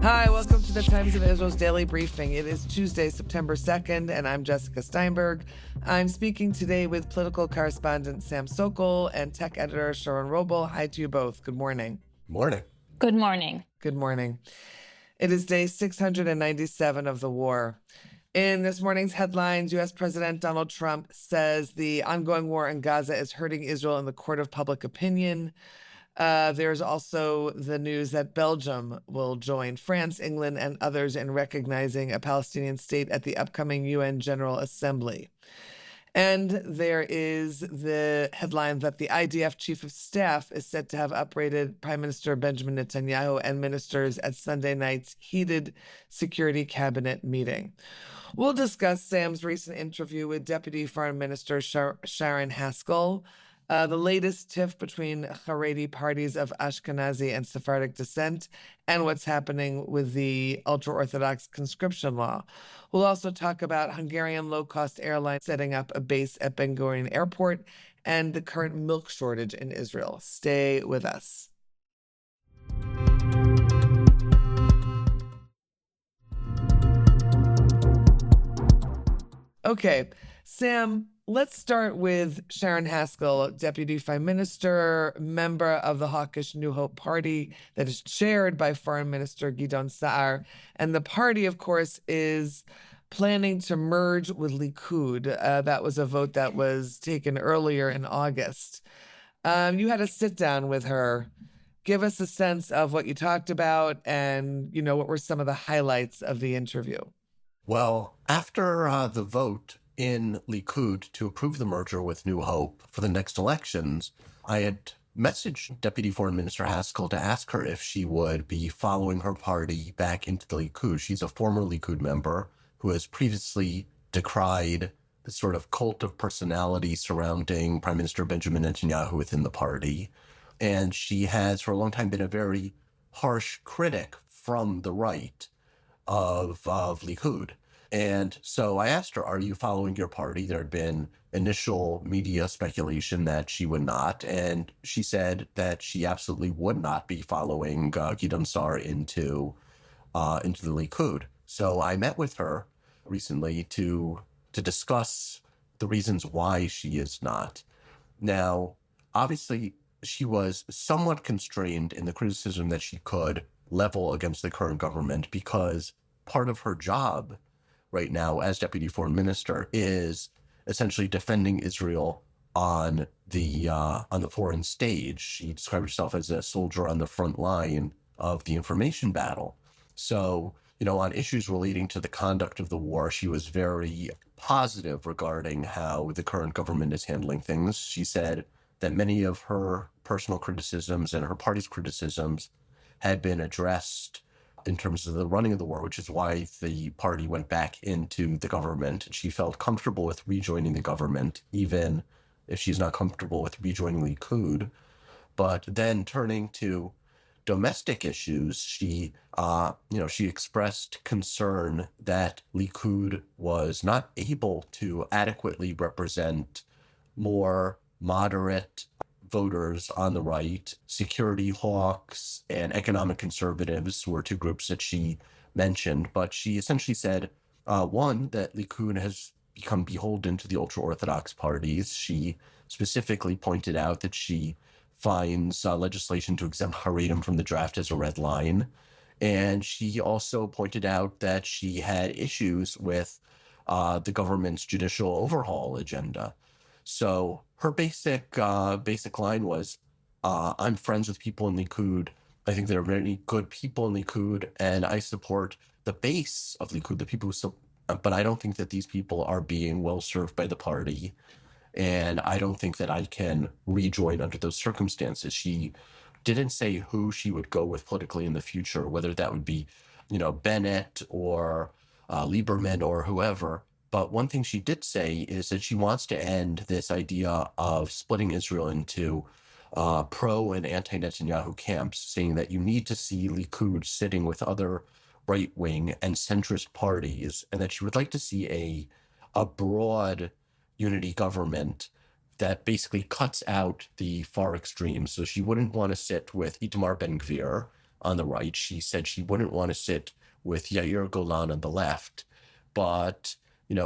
Hi, welcome to the Times of Israel's Daily Briefing. It is Tuesday, September 2nd, and I'm Jessica Steinberg. I'm speaking today with political correspondent Sam Sokol and tech editor Sharon Wrobel. Hi to you both. Good morning. Morning. Good morning. Good morning. It is day 697 of the war. In this morning's headlines, U.S. President Donald Trump says the ongoing war in Gaza is hurting Israel in the court of public opinion. There's also the news that Belgium will join France, England, and others in recognizing a Palestinian state at the upcoming UN General Assembly. And there is the headline that the IDF chief of staff is said to have upbraided Prime Minister Benjamin Netanyahu and ministers at Sunday night's heated security cabinet meeting. We'll discuss Sam's recent interview with Deputy Foreign Minister Sharren Haskel, the latest tiff between Haredi parties of Ashkenazi and Sephardic descent, and what's happening with the Ultra-Orthodox conscription law. We'll also talk about Hungarian low-cost airline setting up a base at Ben Gurion Airport and the current milk shortage in Israel. Stay with us. Okay, Sam, let's start with Sharon Haskell, Deputy Prime Minister, member of the hawkish New Hope Party that is chaired by Foreign Minister Gideon Sa'ar. And the party, of course, is planning to merge with Likud. That was a vote that was taken earlier in August. You had a sit down with her. Give us a sense of what you talked about and, what were some of the highlights of the interview? Well, after the vote in Likud to approve the merger with New Hope for the next elections, I had messaged Deputy Foreign Minister Haskell to ask her if she would be following her party back into the Likud. She's a former Likud member who has previously decried the sort of cult of personality surrounding Prime Minister Benjamin Netanyahu within the party. And she has for a long time been a very harsh critic from the right of Likud. And so I asked her, are you following your party? There had been initial media speculation that she would not. And she said that she absolutely would not be following Gideon Sa'ar into the Likud. So I met with her recently to discuss the reasons why she is not. Now, obviously, she was somewhat constrained in the criticism that she could level against the current government because part of her job right now as Deputy Foreign Minister is essentially defending Israel on the foreign stage. She described herself as a soldier on the front line of the information battle. So, on issues relating to the conduct of the war, she was very positive regarding how the current government is handling things. She said that many of her personal criticisms and her party's criticisms had been addressed in terms of the running of the war, which is why the party went back into the government. She felt comfortable with rejoining the government, even if she's not comfortable with rejoining Likud. But then turning to domestic issues, she expressed concern that Likud was not able to adequately represent more moderate voters on the right. Security hawks and economic conservatives were two groups that she mentioned, but she essentially said, one, that Likud has become beholden to the ultra-Orthodox parties. She specifically pointed out that she finds legislation to exempt Haredim from the draft as a red line. And she also pointed out that she had issues with the government's judicial overhaul agenda. So her basic line was, I'm friends with people in Likud. I think there are many good people in Likud, and I support the base of Likud, the people who but I don't think that these people are being well served by the party. And I don't think that I can rejoin under those circumstances. She didn't say who she would go with politically in the future, whether that would be, Bennett or Lieberman or whoever. But one thing she did say is that she wants to end this idea of splitting Israel into pro and anti-Netanyahu camps, saying that you need to see Likud sitting with other right-wing and centrist parties, and that she would like to see a broad unity government that basically cuts out the far extremes. So she wouldn't want to sit with Itamar Ben-Gvir, on the right. She said she wouldn't want to sit with Yair Golan on the left, but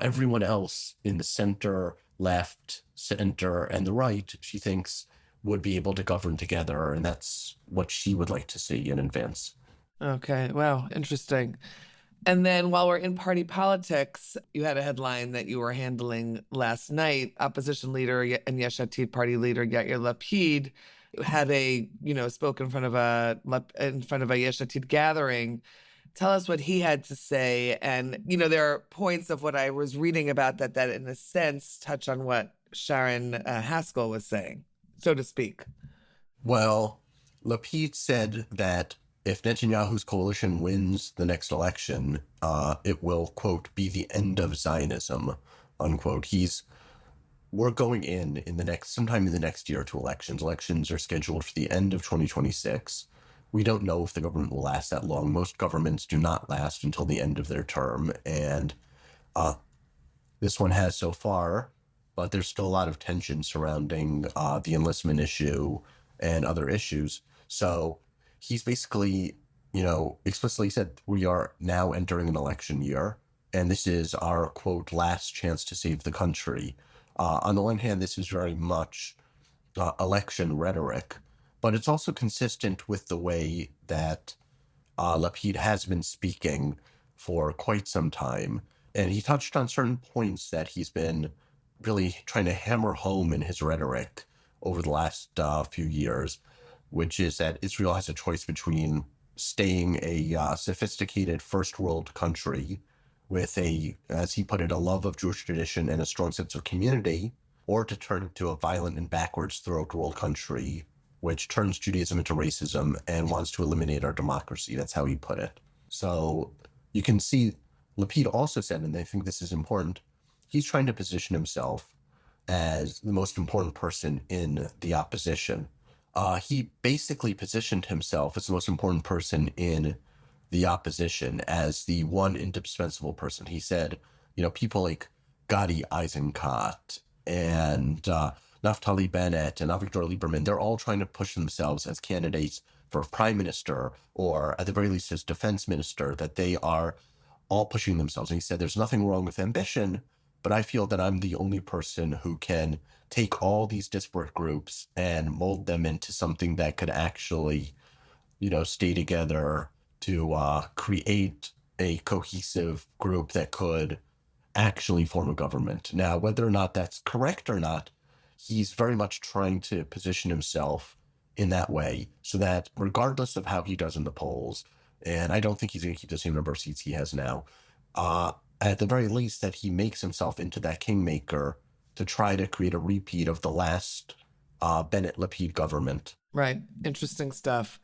everyone else in the center, left, center, and the right, she thinks would be able to govern together, and that's what she would like to see in advance. Okay, wow, interesting. And then while we're in party politics, you had a headline that you were handling last night. Opposition leader and Yesh Atid party leader Yair Lapid had spoke in front of a Yesh Atid gathering. Tell us what he had to say. And, there are points of what I was reading about that in a sense touch on what Sharren Haskel was saying, so to speak. Well, Lapid said that if Netanyahu's coalition wins the next election, it will, quote, be the end of Zionism, unquote. We're going sometime in the next year to elections. Elections are scheduled for the end of 2026. We don't know if the government will last that long. Most governments do not last until the end of their term, and this one has so far, but there's still a lot of tension surrounding the enlistment issue and other issues. So he's basically, explicitly said we are now entering an election year, and this is our, quote, last chance to save the country. On the one hand, this is very much election rhetoric, but it's also consistent with the way that Lapid has been speaking for quite some time. And he touched on certain points that he's been really trying to hammer home in his rhetoric over the last few years, which is that Israel has a choice between staying a sophisticated first world country with as he put it, a love of Jewish tradition and a strong sense of community, or to turn into a violent and backwards third world country, which turns Judaism into racism and wants to eliminate our democracy. That's how he put it. So you can see Lapid also said, and I think this is important, he's trying to position himself as the most important person in the opposition. He basically positioned himself as the most important person in the opposition, as the one indispensable person. He said, people like Gadi Eisenkot and Naftali Bennett and Avigdor Lieberman, they're all trying to push themselves as candidates for prime minister, or at the very least as defense minister, that they are all pushing themselves. And he said, there's nothing wrong with ambition, but I feel that I'm the only person who can take all these disparate groups and mold them into something that could actually, stay together to create a cohesive group that could actually form a government. Now, whether or not that's correct or not, he's very much trying to position himself in that way, so that regardless of how he does in the polls, and I don't think he's going to keep the same number of seats he has now, at the very least, that he makes himself into that kingmaker to try to create a repeat of the last Bennett-Lapid government. Right. Interesting stuff.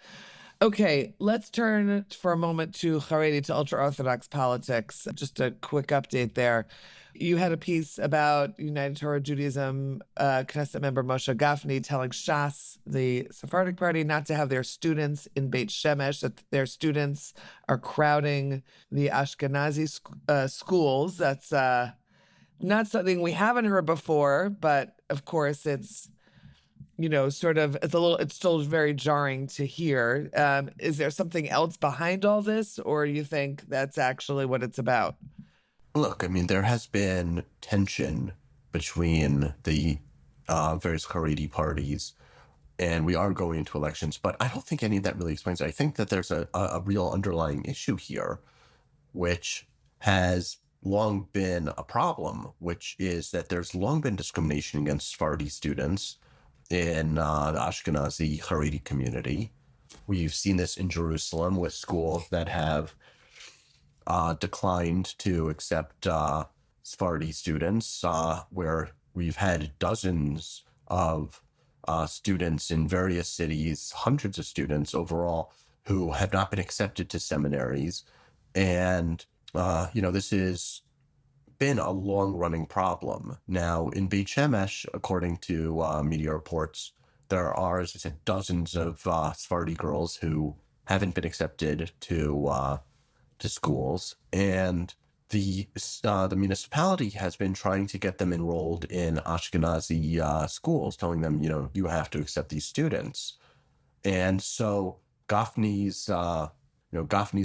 Okay, let's turn for a moment to Haredi, to ultra-Orthodox politics. Just a quick update there. You had a piece about United Torah Judaism Knesset member Moshe Gafni telling Shas, the Sephardic party, not to have their students in Beit Shemesh, that their students are crowding the Ashkenazi schools. That's not something we haven't heard before, but of course it's it's still very jarring to hear. Is there something else behind all this, or do you think that's actually what it's about? Look, there has been tension between the various Haredi parties, and we are going into elections, but I don't think any of that really explains it. I think that there's a real underlying issue here, which has long been a problem, which is that there's long been discrimination against Sephardi students in the Ashkenazi Haredi community. We've seen this in Jerusalem with schools that have declined to accept Sephardi students, where we've had dozens of students in various cities, hundreds of students overall, who have not been accepted to seminaries. And, this has been a long-running problem. Now, in Beit Shemesh, according to media reports, there are, as I said, dozens of Sephardi girls who haven't been accepted to schools, and the municipality has been trying to get them enrolled in Ashkenazi schools, telling them, you have to accept these students. And so Gafni's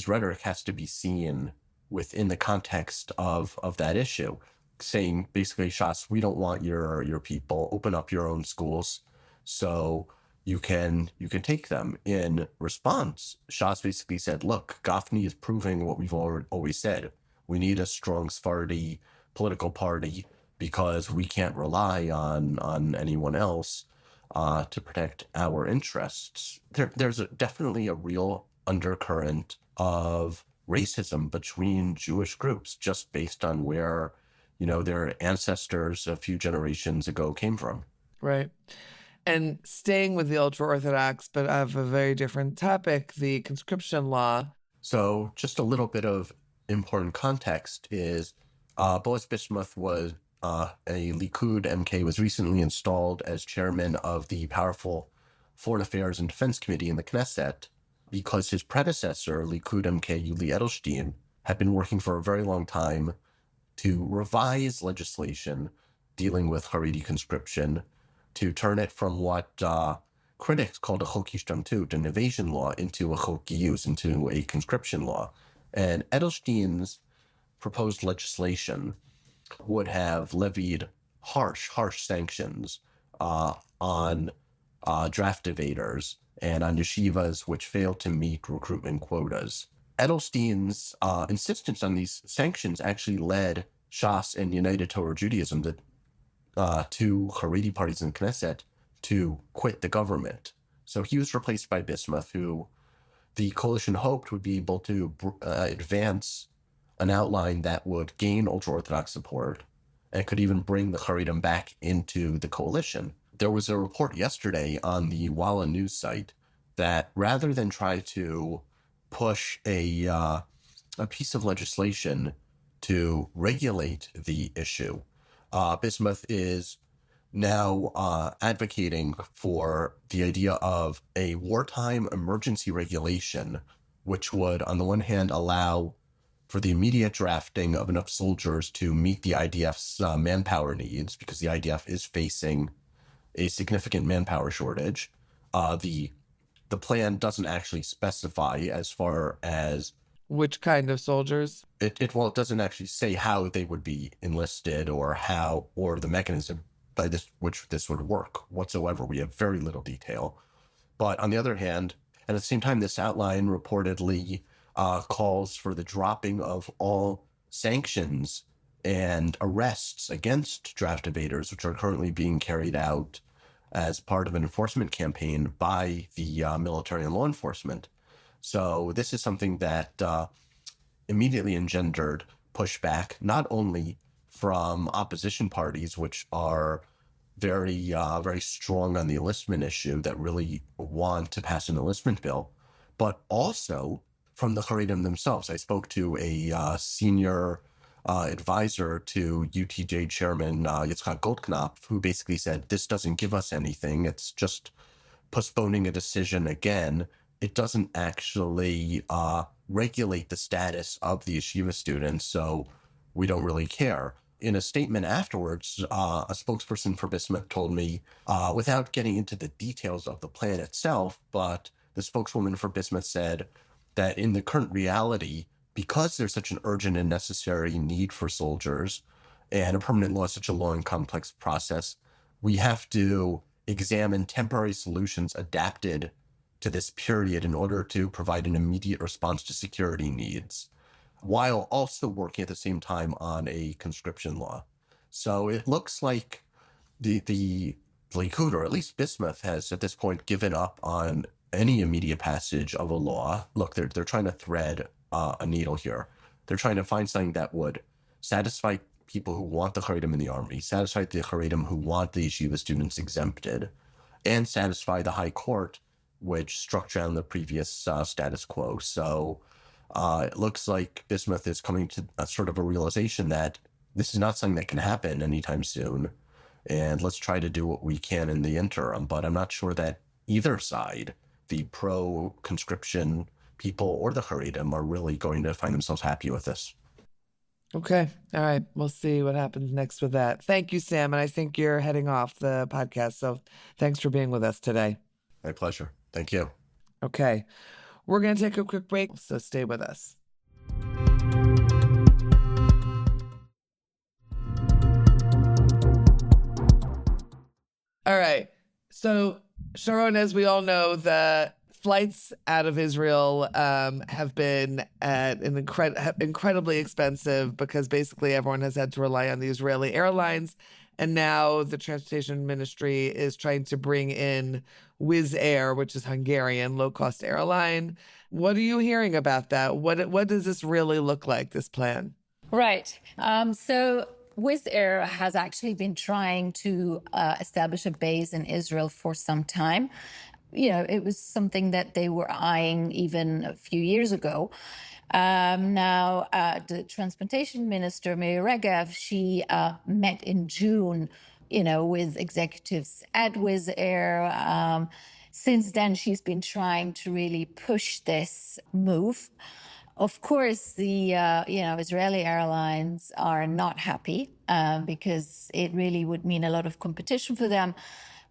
rhetoric has to be seen within the context of that issue, saying basically, Shas, we don't want your people. Open up your own schools, so you can take them. In response, Shas basically said, look, Gafni is proving what we've always said. We need a strong Sephardi political party because we can't rely on anyone else to protect our interests. There's definitely a real undercurrent of racism between Jewish groups just based on where, their ancestors a few generations ago came from. Right. And staying with the ultra-Orthodox, but of a very different topic, the conscription law. So just a little bit of important context is Boaz Bismuth was a Likud MK, was recently installed as chairman of the powerful Foreign Affairs and Defense Committee in the Knesset because his predecessor, Likud MK Yuli Edelstein, had been working for a very long time to revise legislation dealing with Haredi conscription, to turn it from what critics called a chok hishtamtut, an evasion law, into a chok giyus, into a conscription law. And Edelstein's proposed legislation would have levied harsh sanctions on draft evaders and on yeshivas which failed to meet recruitment quotas. Edelstein's insistence on these sanctions actually led Shas and United Torah Judaism, the two Haredi parties in Knesset, to quit the government. So he was replaced by Bismuth, who the coalition hoped would be able to advance an outline that would gain ultra-Orthodox support and could even bring the Haredim back into the coalition. There was a report yesterday on the Walla news site that rather than try to push a piece of legislation to regulate the issue, Bismuth is now advocating for the idea of a wartime emergency regulation, which would, on the one hand, allow for the immediate drafting of enough soldiers to meet the IDF's manpower needs, because the IDF is facing a significant manpower shortage. The plan doesn't actually specify as far as which kind of soldiers. It doesn't actually say how they would be enlisted or the mechanism by which this would work whatsoever. We have very little detail. But on the other hand, and at the same time, this outline reportedly calls for the dropping of all sanctions and arrests against draft evaders, which are currently being carried out as part of an enforcement campaign by the military and law enforcement. So this is something that immediately engendered pushback, not only from opposition parties, which are very strong on the enlistment issue, that really want to pass an enlistment bill, but also from the Haredim themselves. I spoke to a senior advisor to UTJ chairman Yitzchak Goldknopf, who basically said, this doesn't give us anything. It's just postponing a decision again. It doesn't actually regulate the status of the yeshiva students, so we don't really care. In a statement afterwards, a spokesperson for Bismuth told me, without getting into the details of the plan itself, but the spokeswoman for Bismuth said that in the current reality, because there's such an urgent and necessary need for soldiers, and a permanent law is such a long and complex process, we have to examine temporary solutions adapted to this period in order to provide an immediate response to security needs, while also working at the same time on a conscription law. So it looks like the Likud, or at least Bismuth, has at this point given up on any immediate passage of a law. Look, they're trying to thread a needle here. They're trying to find something that would satisfy people who want the Haredim in the army, satisfy the Haredim who want the yeshiva students exempted, and satisfy the high court, which struck down the previous status quo. So it looks like Bismuth is coming to a sort of a realization that this is not something that can happen anytime soon, and let's try to do what we can in the interim. But I'm not sure that either side, the pro-conscription people or the Haredim, are really going to find themselves happy with this. Okay. All right. We'll see what happens next with that. Thank you, Sam. And I think you're heading off the podcast. So thanks for being with us today. My pleasure. Thank you. Okay. We're going to take a quick break, so stay with us. All right. So, Sharon, as we all know, the flights out of Israel have been at an incredibly expensive because basically everyone has had to rely on the Israeli airlines. And now the transportation ministry is trying to bring in Wizz Air, which is Hungarian low-cost airline. What are you hearing about that? What does this really look like, this plan? Right. So Wizz Air has actually been trying to establish a base in Israel for some time. It was something that they were eyeing even a few years ago. Now, the transportation minister, Miri Regev, she met in June, with executives at Wizz Air. Since then, she's been trying to really push this move. Of course, the Israeli airlines are not happy because it really would mean a lot of competition for them.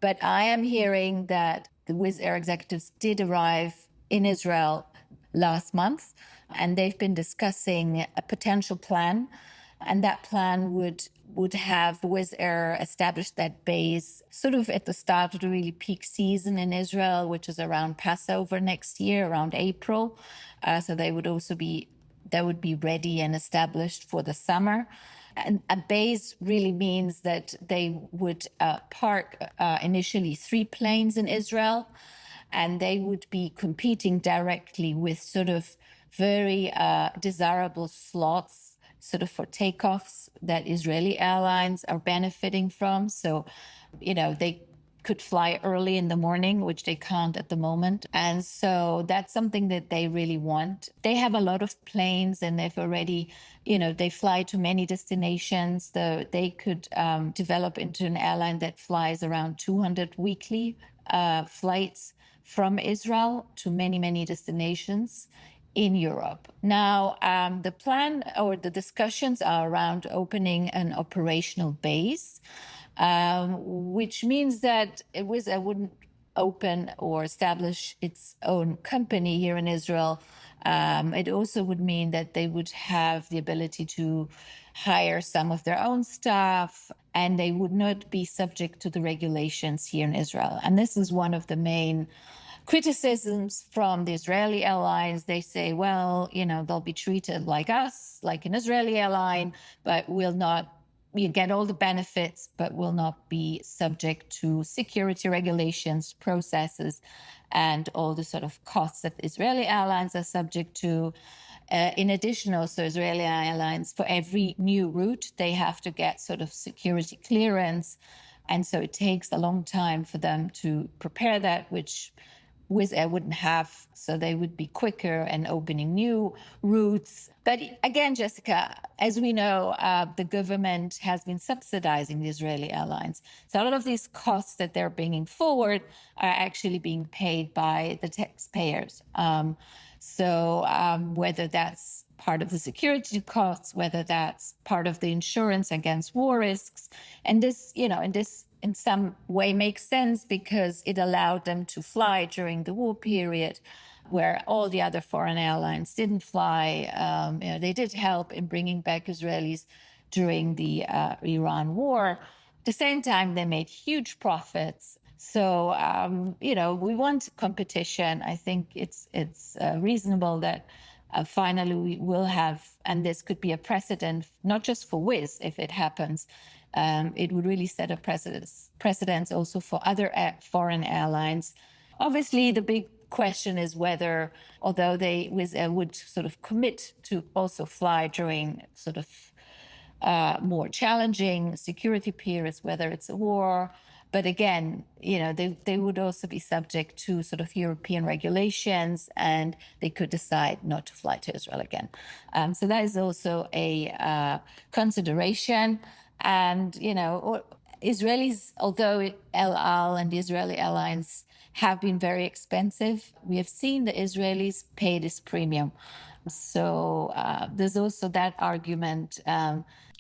But I am hearing that the Wizz Air executives did arrive in Israel last month, and they've been discussing a potential plan. And that plan would have Wizz Air establish that base sort of at the start of the really peak season in Israel, which is around Passover next year, around April. So they would be ready and established for the summer. And a base really means that they would park initially 3 planes in Israel, and they would be competing directly with sort of very desirable slots sort of for takeoffs that Israeli airlines are benefiting from. So, they could fly early in the morning, which they can't at the moment. And so that's something that they really want. They have a lot of planes and they've already, they fly to many destinations. They could develop into an airline that flies around 200 weekly flights from Israel to many, many destinations in Europe. Now, the plan or the discussions are around opening an operational base, which means that Wizz Air wouldn't open or establish its own company here in Israel. It also would mean that they would have the ability to hire some of their own staff, and they would not be subject to the regulations here in Israel. And this is one of the main criticisms from the Israeli airlines. They say, well, they'll be treated like us, like an Israeli airline, but you get all the benefits, but will not be subject to security regulations, processes, and all the sort of costs that Israeli airlines are subject to. In addition, also Israeli airlines, for every new route, they have to get sort of security clearance. And so it takes a long time for them to prepare that, which Wizz Air wouldn't have, so they would be quicker in opening new routes. But again, Jessica, as we know, the government has been subsidizing the Israeli airlines. So a lot of these costs that they're bringing forward are actually being paid by the taxpayers. Whether that's part of the security costs, whether that's part of the insurance against war risks, and this, in some way makes sense because it allowed them to fly during the war period where all the other foreign airlines didn't fly. They did help in bringing back Israelis during the Iran war. At the same time, they made huge profits. So, we want competition. I think it's reasonable that finally we will have, and this could be a precedent, not just for Wizz if it happens. It would really set a precedence also for other foreign airlines. Obviously, the big question is whether, although they would sort of commit to also fly during sort of more challenging security periods, whether it's a war. But again, they would also be subject to sort of European regulations, and they could decide not to fly to Israel again. So that is also a consideration. And, Israelis, although El Al and the Israeli airlines have been very expensive, we have seen the Israelis pay this premium. So there's also that argument.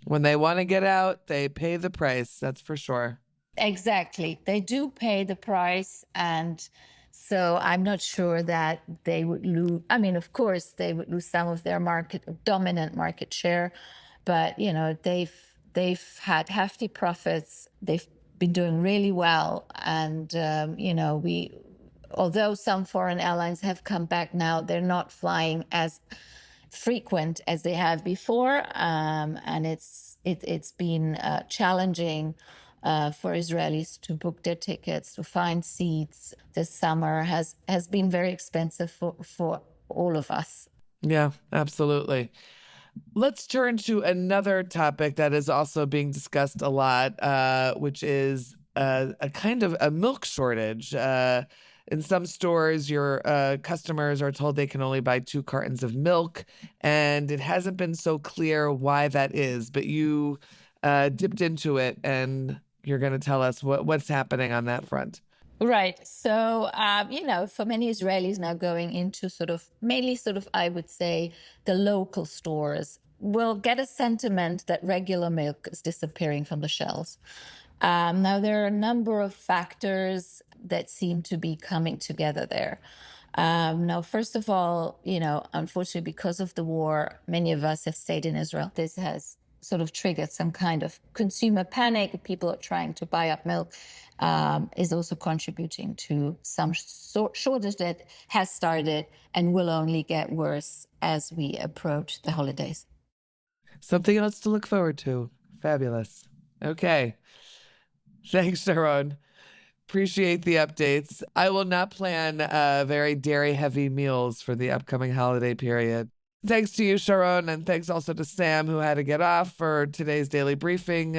When they want to get out, they pay the price. That's for sure. Exactly. They do pay the price, and So I'm not sure that they would lose. I mean, of course, they would lose some of their dominant market share, but they've had hefty profits. They've been doing really well, and although some foreign airlines have come back now, they're not flying as frequent as they have before, and it's been challenging for Israelis to book their tickets, to find seats. This summer has been very expensive for all of us. Yeah, absolutely. Let's turn to another topic that is also being discussed a lot, which is a kind of a milk shortage. In some stores, your customers are told they can only buy 2 cartons of milk, and it hasn't been so clear why that is. But you dipped into it, and you're going to tell us what's happening on that front. Right. So, for many Israelis now going into mainly I would say, the local stores, will get a sentiment that regular milk is disappearing from the shelves. Now, there are a number of factors that seem to be coming together there. Now, first of all, unfortunately, because of the war, many of us have stayed in Israel. This has triggered some kind of consumer panic. People are trying to buy up milk, is also contributing to some shortage that has started and will only get worse as we approach the holidays. Something else to look forward to. Fabulous. Okay. Thanks, Sharon. Appreciate the updates. I will not plan very dairy-heavy meals for the upcoming holiday period. Thanks to you, Sharon, and thanks also to Sam, who had to get off for today's Daily Briefing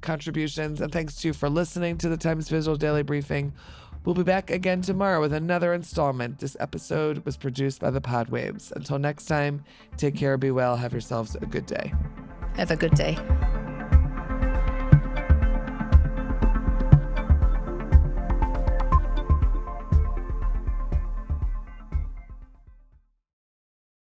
contributions. And thanks to you for listening to the Times Visual Daily Briefing. We'll be back again tomorrow with another installment. This episode was produced by the Podwaves. Until next time, take care, be well, have yourselves a good day. Have a good day.